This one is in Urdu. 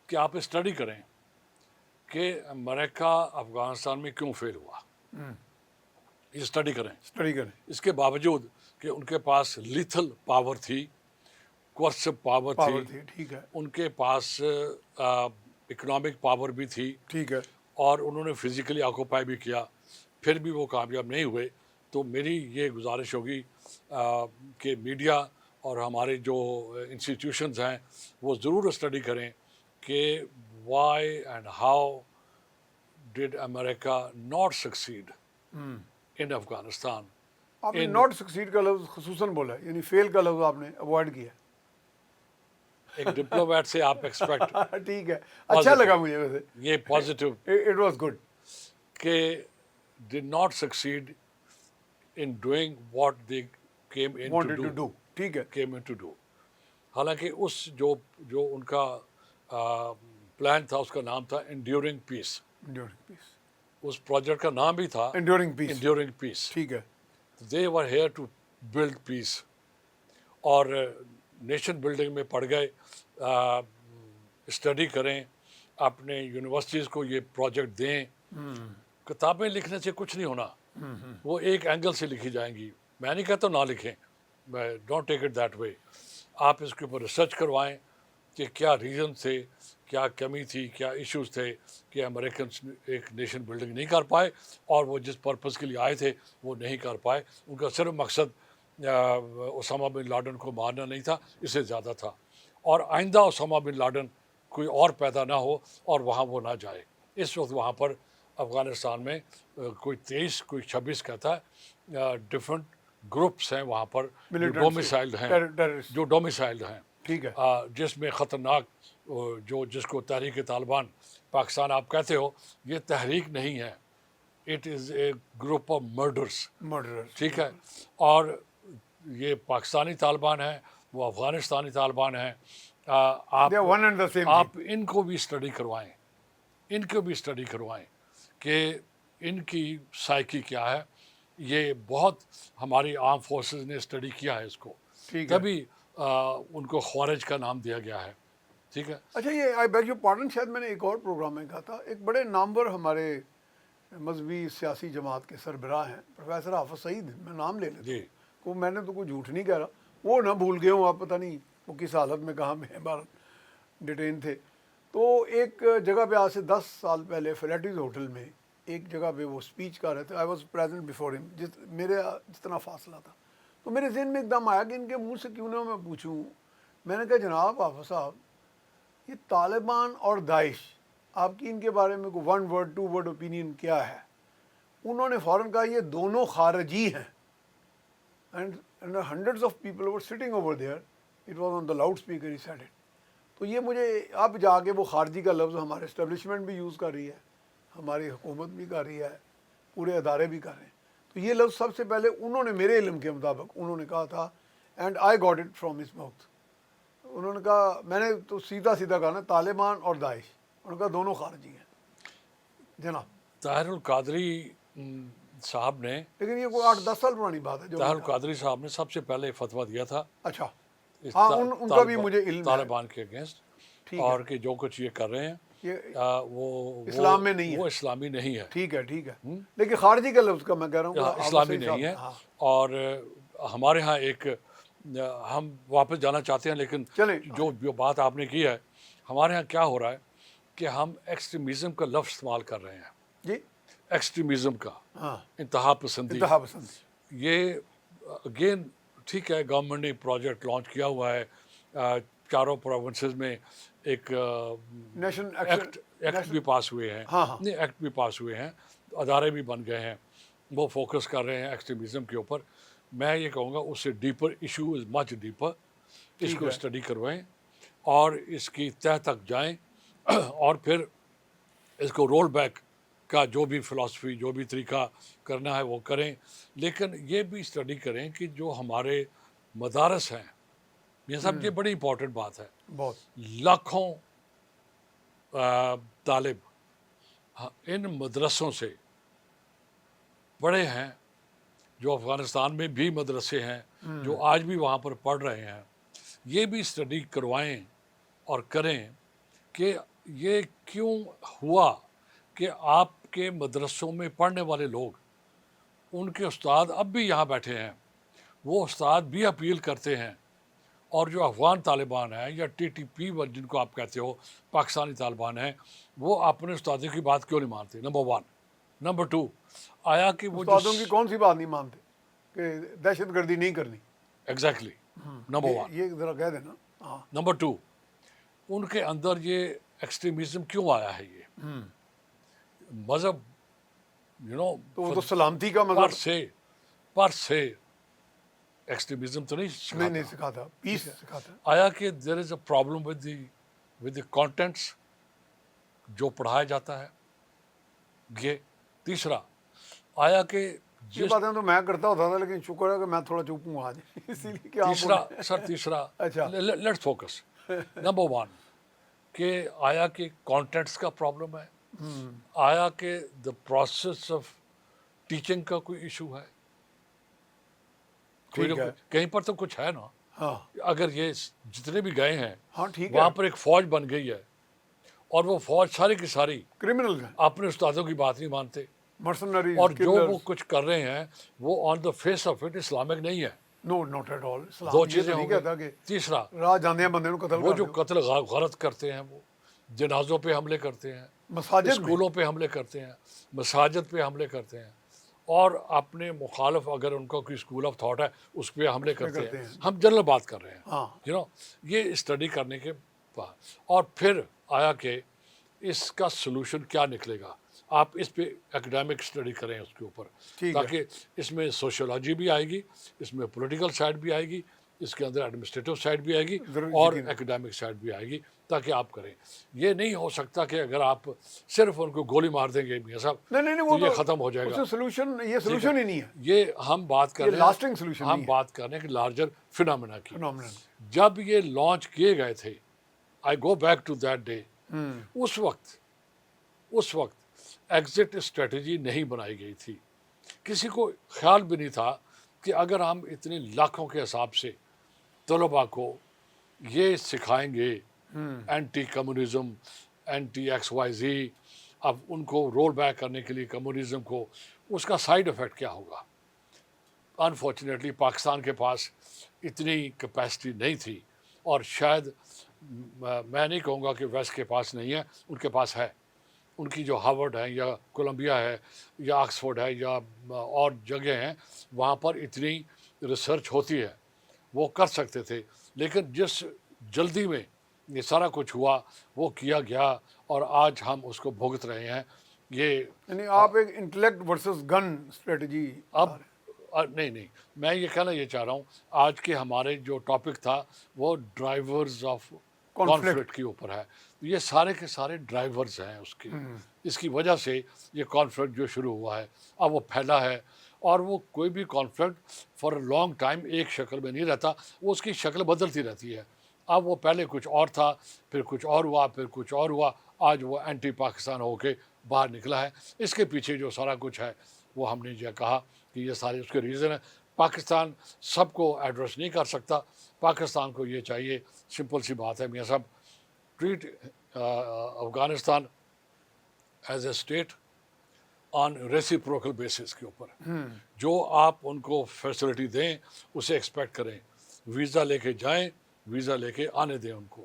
کہ آپ اسٹڈی کریں کہ امریکہ افغانستان میں کیوں فیل ہوا. یہ اسٹڈی کریں. اس کے باوجود کہ ان کے پاس لیتھل پاور تھی, کورسو پاور تھی, ٹھیک ہے, ان کے پاس اکنامک پاور بھی تھی, ٹھیک ہے, اور انہوں نے فزیکلی آکوپائی بھی کیا, پھر بھی وہ کامیاب نہیں ہوئے. تو میری یہ گزارش ہوگی کہ میڈیا اور ہمارے جو انسٹیٹیوشنز ہیں وہ ضرور اسٹڈی کریں کہ why and how did America not succeed in Afghanistan. آپ نے ناٹ سکسیڈ کا لفظ خصوصاً بولا ہے, یعنی فیل کا لفظ آپ نے اوائڈ کیا. ایک ڈپلومیٹ سے آپ ایکسپیکٹ, ٹھیک ہے, اچھا لگا مجھے ویسے, یہ پازیٹیو, اٹ واز گڈ, کہ did not succeed in doing what they came in to wanted do. to do. ٹھیک ہے, came in to do. حالانکہ اس جو ان کا پلان تھا اس کا نام تھا انڈیورنگ پیس. enduring peace. اس پروجیکٹ کا نام بھی تھا enduring peace. انڈیورنگ پیس. ٹھیک ہے, they were here to build peace. اور نیشن بلڈنگ میں پڑ گئے. اسٹڈی کریں, اپنے یونیورسٹیز کو یہ پروجیکٹ دیں. کتابیں لکھنے سے کچھ نہیں ہونا, وہ ایک اینگل سے لکھی جائیں گی. میں نہیں کہتا نہ لکھیں, don't take it that way. آپ اس کے اوپر ریسرچ کروائیں کہ کیا ریزن تھے, کیا کمی تھی, کیا ایشوز تھے کہ امریکنس ایک نیشن بلڈنگ نہیں کر پائے, اور وہ جس پرپز کے لیے آئے تھے وہ نہیں کر پائے. ان کا صرف مقصد اسامہ بن لادن کو مارنا نہیں تھا, اس سے زیادہ تھا. اور آئندہ اسامہ بن لادن کوئی اور پیدا نہ ہو اور وہاں وہ نہ جائے. اس وقت وہاں پر افغانستان میں کوئی 23 کوئی 26 کہتا ہے ڈفرینٹ گروپس ہیں وہاں پر جو ڈومیسائلڈ ہیں, ٹھیک ہے, جس میں خطرناک جس کو تحریک طالبان پاکستان آپ کہتے ہو, یہ تحریک نہیں ہے, it is a group of murderous. ٹھیک ہے, اور یہ پاکستانی طالبان ہیں, وہ افغانستانی طالبان ہیں. آپ ان کو بھی اسٹڈی کروائیں, کہ ان کی سائیکی کیا ہے. یہ بہت ہماری آرم فورسز نے اسٹڈی کیا ہے اس کو, تبھی ان کو خوارج کا نام دیا گیا ہے. ٹھیک ہے. اچھا, یہ آئی بیگ یور پارڈن, شاید میں نے ایک اور پروگرام میں کہا تھا, ایک بڑے نامور ہمارے مذہبی سیاسی جماعت کے سربراہ ہیں پروفیسر حافظ سعید, میں نام لے لیتا ہوں, کو میں نے تو کوئی جھوٹ نہیں کہہ رہا, وہ نہ بھول گئے ہوں آپ, پتہ نہیں وہ کس حالت میں کہاں میں بار ڈیٹین تھے. تو ایک جگہ پہ آج سے 10 سال پہلے فلیٹیز ہوٹل میں ایک جگہ پہ وہ اسپیچ کر رہے تھے. آئی واز پریزنٹ بفور ہم, میرے جتنا فاصلہ تھا. تو میرے ذہن میں ایک دم آیا کہ ان کے منہ سے کیوں نہ میں پوچھوں. میں نے کہا جناب حافظ صاحب, یہ طالبان اور داعش, آپ کی ان کے بارے میں کوئی 1 ورڈ 2 ورڈ اوپینین کیا ہے؟ انہوں نے فوراً کہا یہ دونوں خارجی ہیں. And hundreds of people were sitting over there, it was on the loud speaker, he said it. تو یہ مجھے اب جا کے وہ خارجی کا لفظ ہمارے اسٹیبلشمنٹ بھی یوز کر رہی ہے, ہماری حکومت بھی کر رہی ہے, پورے ادارے بھی کر رہے ہیں. تو یہ لفظ سب سے پہلے انہوں نے میرے علم کے مطابق انہوں نے کہا تھا, and I got it from his mouth. انہوں نے کہا, میں نے تو سیدھا کہا نا, طالبان اور داعش, انہوں نے کہا دونوں خارجی ہیں. جناب طاہر القادری صاحب نے, لیکن یہ کوئی 8-10 سال پرانی بات ہے جو طاہر القادری صاحب نے سب سے پہلے فتویٰ دیا تھا. اچھا, ہاں, ان کا بھی مجھے علم ہے طالبان کے اگینسٹ, اور کہ جو کچھ یہ کر رہے ہیں وہ اسلام میں نہیں ہے, وہ اسلامی نہیں ہے. ٹھیک ہے, لیکن خارجی کا لفظ کا میں کہہ رہا ہوں اسلامی نہیں ہے. اور ہمارے ہاں ایک, ہم واپس جانا چاہتے ہیں, لیکن جو بات آپ نے کی ہے, ہمارے ہاں کیا ہو رہا ہے کہ ہم ایکسٹریمزم کا لفظ استعمال کر رہے ہیں. جی, ایکسٹریمزم کا, انتہا پسندی. یہ اگین ٹھیک ہے, گورنمنٹ نے پروجیکٹ لانچ کیا ہوا ہے, 4 پروونسز میں ایک ایکٹ بھی پاس ہوئے ہیں, ایکٹ بھی پاس ہوئے ہیں, ادارے بھی بن گئے ہیں, وہ فوکس کر رہے ہیں ایکسٹریمزم کے اوپر. میں یہ کہوں گا اس سے deeper issue is much deeper. اس کو اسٹڈی کروائیں اور اس کی تہ تک جائیں, اور پھر اس کو رول بیک کا جو بھی فلاسفی, جو بھی طریقہ کرنا ہے وہ کریں. لیکن یہ بھی اسٹڈی کریں کہ جو ہمارے مدارس ہیں, یہ سب یہ بڑی امپورٹنٹ بات ہے. لاکھوں طالب ان مدرسوں سے پڑھے ہیں, جو افغانستان میں بھی مدرسے ہیں جو آج بھی وہاں پر پڑھ رہے ہیں. یہ بھی اسٹڈی کروائیں اور کریں کہ یہ کیوں ہوا کہ آپ کے مدرسوں میں پڑھنے والے لوگ، ان کے استاد اب بھی یہاں بیٹھے ہیں، وہ استاد بھی اپیل کرتے ہیں، اور جو افغان طالبان ہیں یا ٹی ٹی پی جن کو آپ کہتے ہو پاکستانی طالبان ہیں، وہ اپنے استادوں کی بات کیوں نہیں مانتے؟ نمبر 1. نمبر 2، آیا کہ وہ جو استادوں کی کون سی بات نہیں مانتے کہ دہشت گردی نہیں کرنی؟ Exactly number 1. یہ ذرا کہہ دینا. ہاں نمبر 2، ان کے اندر یہ ایکسٹریمزم کیوں آیا ہے؟ یہ مذہب تو وہ تو سلامتی کا پر مذہب سے ایکسٹریمزم تو نہیں نہیں سکھاتا. سکھاتا، پیس سکھاتا ہے. آیا کہ there is a problem with the contents جو پڑھایا جاتا ہے. یہ تیسرا، آیا کہ یہ باتیں تو میں کرتا ہوتا تھا، لیکن شکر ہے کہ میں تھوڑا چپ ہوں آج، اسی لیے کہ آپ تیسرا اچھا لیٹس فوکس. نمبر 1 کہ آیا کہ کانٹینٹس کا پرابلم ہے، آیا کہ دا پروسیس آف ٹیچنگ کا کوئی ایشو ہے، ٹھیک ہے. کہیں پر تو کچھ ہے نا. ہاں اگر یہ جتنے بھی گئے ہیں ہاں ٹھیک ہے، وہاں پر ایک فوج بن گئی ہے، اور وہ فوج ساری کی ساری کرمنل ہیں، اپنے استادوں کی بات نہیں مانتے، مرسنریز، اور جو وہ کچھ کر رہے ہیں وہ on the face of it Islamic نہیں ہے. نو ناٹ ایٹ آل. دو اسلام یہ چیزیں تو نہیں ہوں گی. کہتا کہ تیسرا، راہ جاندے بندے کو قتل وہ کر جو دو. قتل غلط کرتے ہیں، وہ جنازوں پہ حملے کرتے ہیں، مساجد میں اسکولوں پہ حملے کرتے ہیں، مساجد پہ حملے کرتے ہیں، اور اپنے مخالف اگر ان کا کوئی اسکول آف تھاٹ ہے اس پہ حملے کرتے ہیں. ہم جنرل بات کر رہے ہیں، ہاں یہ اسٹڈی کرنے کے بعد. اور پھر آیا کہ اس کا سلوشن کیا نکلے گا. آپ اس پہ اکیڈیمک اسٹڈی کریں اس کے اوپر، ٹھیک ہے. تاکہ اس میں سوشیولوجی بھی آئے گی، اس میں پولیٹیکل سائڈ بھی آئے گی، اس کے اندر ایڈمنسٹریٹو سائڈ بھی آئے گی، اور اکیڈیمک سائڈ بھی آئے گی، تاکہ آپ کریں. یہ نہیں ہو سکتا کہ اگر آپ صرف ان کو گولی مار دیں گے میاں صاحب نہیں تو یہ ختم ہو جائے گا. سولوشن، یہ سولوشن ہی نہیں ہے. یہ ہم بات کر یہ رہے ہیں، لاسٹنگ سولوشن ہم نہیں بات کر رہے ہیں کہ لارجر فینامنا کی. ہے. جب یہ لانچ کیے گئے تھے، I go back to that day, اس وقت ایگزٹ اسٹریٹجی نہیں بنائی گئی تھی. کسی کو خیال بھی نہیں تھا کہ اگر ہم اتنے لاکھوں کے حساب سے طلباء کو یہ سکھائیں گے anti communism, anti X Y Z, اب ان کو رول بیک کرنے کے لیے کمیونزم کو، اس کا سائیڈ افیکٹ کیا ہوگا. انفارچونیٹلی پاکستان کے پاس اتنی کیپیسٹی نہیں تھی، اور شاید میں نہیں کہوں گا کہ ویسٹ کے پاس نہیں ہے، ان کے پاس ہے. ان کی جو ہارورڈ ہے یا کولمبیا ہے یا آکسفورڈ ہے یا اور جگہ ہیں، وہاں پر اتنی ریسرچ ہوتی ہے، وہ کر سکتے تھے. لیکن جس جلدی میں یہ سارا کچھ ہوا وہ کیا گیا، اور آج ہم اس کو بھگت رہے ہیں. یہ یعنی آپ ایک انٹلیکٹ ورسز گن اسٹریٹجی. اب نہیں، میں یہ کہنا یہ چاہ رہا ہوں، آج کے ہمارے جو ٹاپک تھا وہ ڈرائیورز آف کانفلکٹ کے اوپر ہے. یہ سارے کے سارے ڈرائیورز ہیں اس کے، اس کی وجہ سے یہ کانفلکٹ جو شروع ہوا ہے اب وہ پھیلا ہے. اور وہ کوئی بھی conflict for a long time ایک شکل میں نہیں رہتا، وہ اس کی شکل بدلتی رہتی ہے. اب وہ پہلے کچھ اور تھا، پھر کچھ اور ہوا، پھر کچھ اور ہوا، آج وہ اینٹی پاکستان ہو کے باہر نکلا ہے. اس کے پیچھے جو سارا کچھ ہے وہ ہم نے یہ کہا کہ یہ سارے اس کے ریزن ہیں. پاکستان سب کو ایڈریس نہیں کر سکتا. پاکستان کو یہ چاہیے، سمپل سی بات ہے میاں صاحب، treat Afghanistan as a state on reciprocal basis کے اوپر. جو آپ ان کو فیسلٹی دیں اسے ایکسپیکٹ کریں. ویزا لے کے جائیں، ویزا لے کے آنے دیں ان کو.